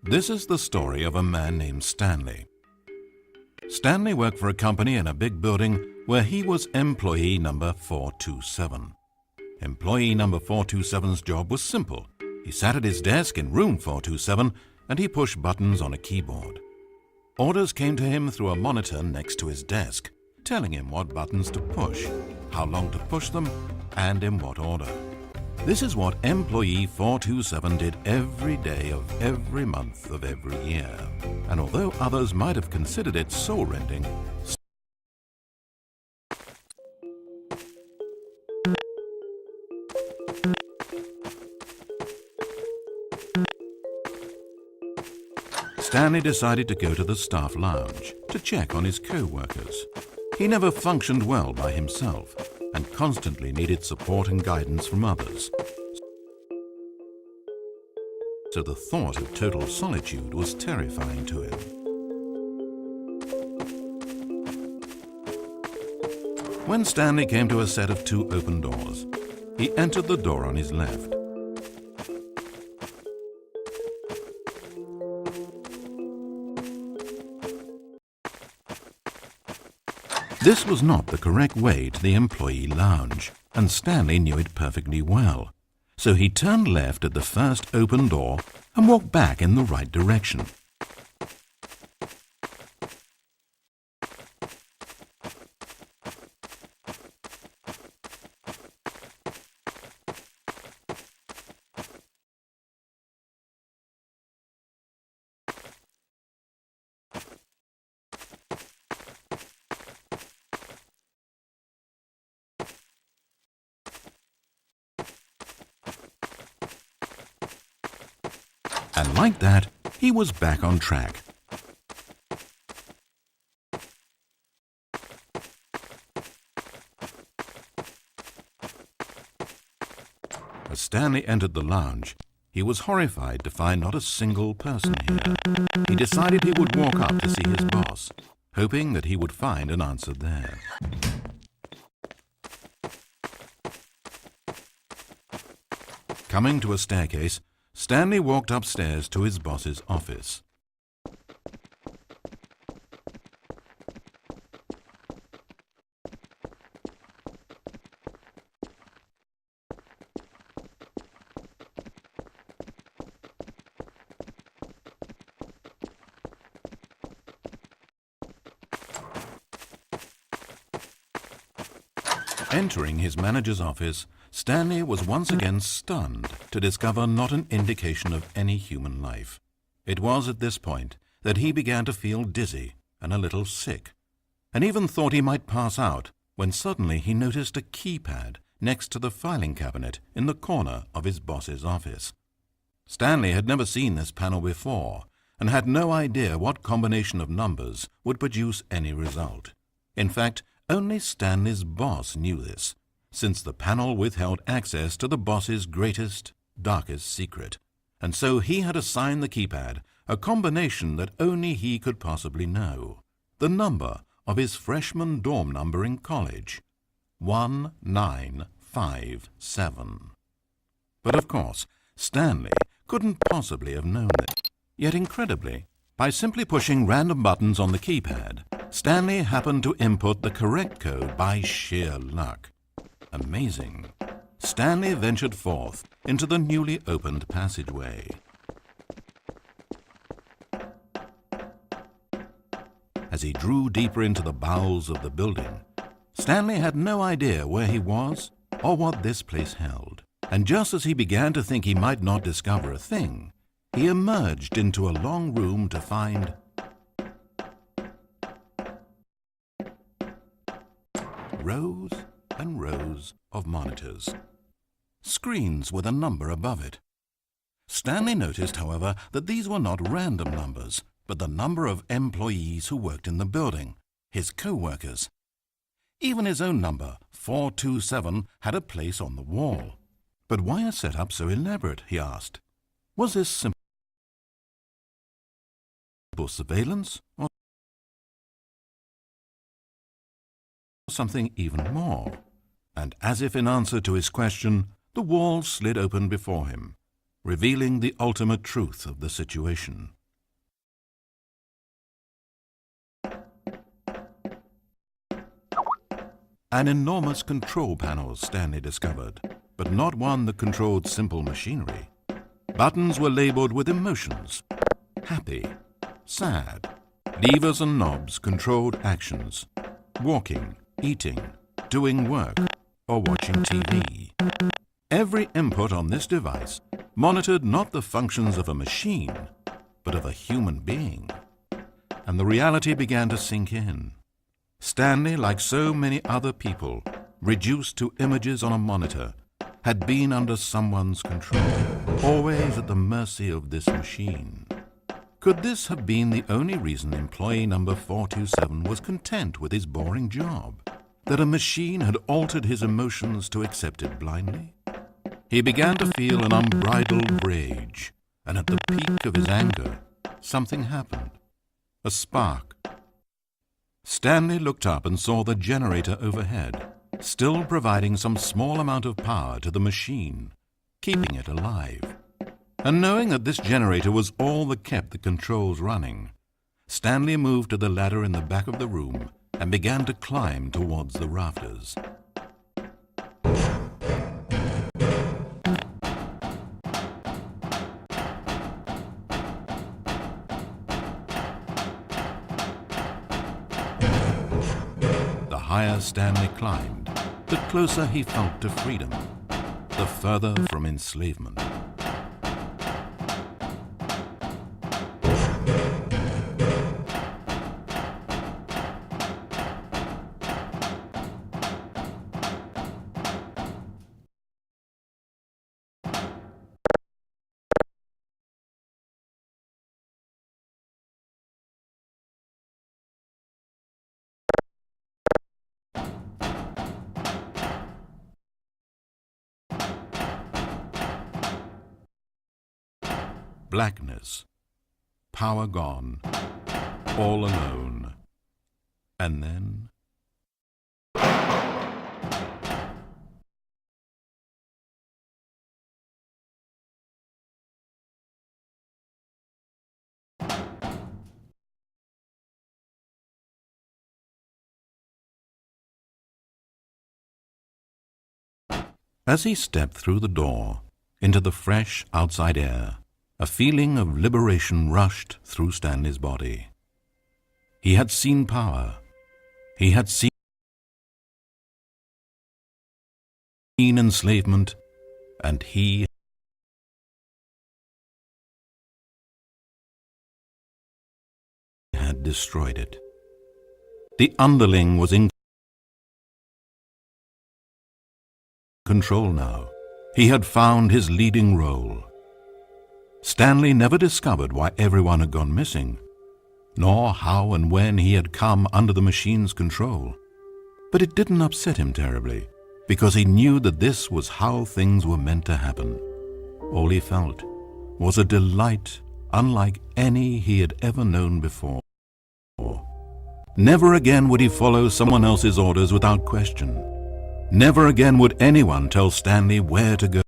This is the story of a man named Stanley. Stanley worked for a company in a big building where he was employee number 427. Employee number 427's job was simple. He sat at his desk in room 427 and he pushed buttons on a keyboard. Orders came to him through a monitor next to his desk, telling him what buttons to push, how long to push them, and in what order. This is what employee 427 did every day of every month of every year. And although others might have considered it soul-rending, Stanley decided to go to the staff lounge to check on his co-workers. He never functioned well by himself and constantly needed support and guidance from others. So the thought of total solitude was terrifying to him. When Stanley came to a set of 2 open doors, he entered the door on his left. This was not the correct way to the employee lounge, and Stanley knew it perfectly well. So he turned left at the first open door and walked back in the right direction. And like that, he was back on track. As Stanley entered the lounge, he was horrified to find not a single person here. He decided he would walk up to see his boss, hoping that he would find an answer there. Coming to a staircase, Stanley walked upstairs to his boss's office. Entering his manager's office, Stanley was once again stunned to discover not an indication of any human life. It was at this point that he began to feel dizzy and a little sick, and even thought he might pass out when suddenly he noticed a keypad next to the filing cabinet in the corner of his boss's office. Stanley had never seen this panel before and had no idea what combination of numbers would produce any result. In fact, only Stanley's boss knew this, since the panel withheld access to the boss's greatest, darkest secret, and so he had assigned the keypad a combination that only he could possibly know, the number of his freshman dorm number in college, 1957. But of course, Stanley couldn't possibly have known this. Yet incredibly, by simply pushing random buttons on the keypad, Stanley happened to input the correct code by sheer luck. Amazing. Stanley ventured forth into the newly opened passageway. As he drew deeper into the bowels of the building, Stanley had no idea where he was or what this place held. And just as he began to think he might not discover a thing, he emerged into a long room to find rows and rows of monitors, screens with a number above it. Stanley noticed, however, that these were not random numbers, but the number of employees who worked in the building, his co-workers. Even his own number, 427, had a place on the wall. But why a setup so elaborate, he asked. Was this simple surveillance or something even more? And as if in answer to his question, the wall slid open before him, revealing the ultimate truth of the situation. An enormous control panel Stanley discovered, but not one that controlled simple machinery. Buttons were labeled with emotions: happy, sad. Levers and knobs controlled actions: walking, eating, doing work, or watching TV. Every input on this device monitored not the functions of a machine, but of a human being. And the reality began to sink in. Stanley, like so many other people, reduced to images on a monitor, had been under someone's control, always at the mercy of this machine. Could this have been the only reason employee number 427 was content with his boring job? That a machine had altered his emotions to accept it blindly? He began to feel an unbridled rage, and at the peak of his anger, something happened. A spark. Stanley looked up and saw the generator overhead, still providing some small amount of power to the machine, keeping it alive. And knowing that this generator was all that kept the controls running, Stanley moved to the ladder in the back of the room and began to climb towards the rafters. The higher Stanley climbed, the closer he felt to freedom, the further from enslavement. Blackness, power gone, all alone. And then... As he stepped through the door into the fresh outside air, a feeling of liberation rushed through Stanley's body. He had seen power. He had seen enslavement, and he had destroyed it. The underling was in control now. He had found his leading role. Stanley never discovered why everyone had gone missing, nor how and when he had come under the machine's control. But it didn't upset him terribly, because he knew that this was how things were meant to happen. All he felt was a delight unlike any he had ever known before. Never again would he follow someone else's orders without question. Never again would anyone tell Stanley where to go.